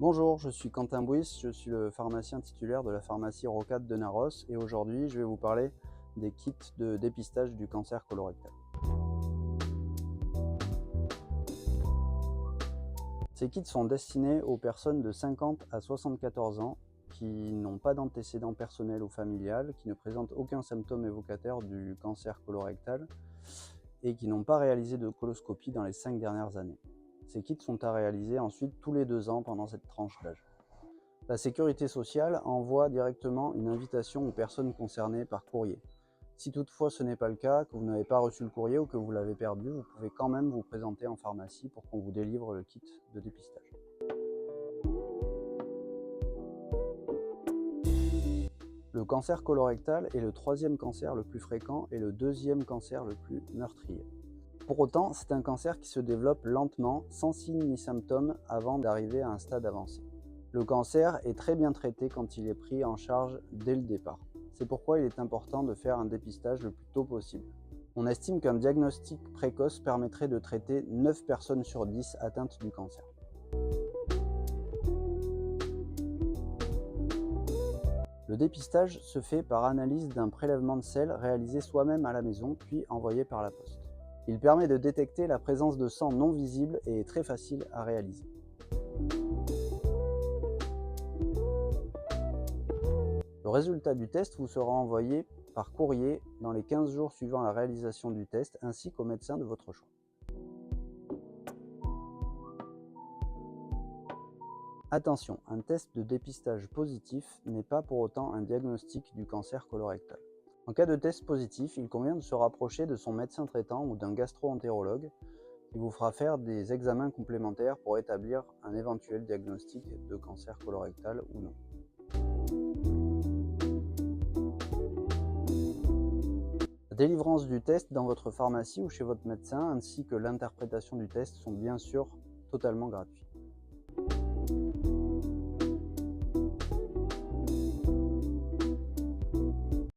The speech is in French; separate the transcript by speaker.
Speaker 1: Bonjour, je suis Quentin Bouis, je suis le pharmacien titulaire de la pharmacie Rocade de Narros et aujourd'hui je vais vous parler des kits de dépistage du cancer colorectal. Ces kits sont destinés aux personnes de 50 à 74 ans qui n'ont pas d'antécédent personnel ou familial, qui ne présentent aucun symptôme évocateur du cancer colorectal et qui n'ont pas réalisé de coloscopie dans les 5 dernières années. Ces kits sont à réaliser ensuite tous les 2 ans pendant cette tranche d'âge. La sécurité sociale envoie directement une invitation aux personnes concernées par courrier. Si toutefois ce n'est pas le cas, que vous n'avez pas reçu le courrier ou que vous l'avez perdu, vous pouvez quand même vous présenter en pharmacie pour qu'on vous délivre le kit de dépistage. Le cancer colorectal est le 3e cancer le plus fréquent et le 2e cancer le plus meurtrier. Pour autant, c'est un cancer qui se développe lentement, sans signes ni symptômes, avant d'arriver à un stade avancé. Le cancer est très bien traité quand il est pris en charge dès le départ. C'est pourquoi il est important de faire un dépistage le plus tôt possible. On estime qu'un diagnostic précoce permettrait de traiter 9 personnes sur 10 atteintes du cancer. Le dépistage se fait par analyse d'un prélèvement de sel réalisé soi-même à la maison, puis envoyé par la poste. Il permet de détecter la présence de sang non visible et est très facile à réaliser. Le résultat du test vous sera envoyé par courrier dans les 15 jours suivant la réalisation du test, ainsi qu'au médecin de votre choix. Attention, un test de dépistage positif n'est pas pour autant un diagnostic du cancer colorectal. En cas de test positif, il convient de se rapprocher de son médecin traitant ou d'un gastro-entérologue qui vous fera faire des examens complémentaires pour établir un éventuel diagnostic de cancer colorectal ou non. La délivrance du test dans votre pharmacie ou chez votre médecin ainsi que l'interprétation du test sont bien sûr totalement gratuits.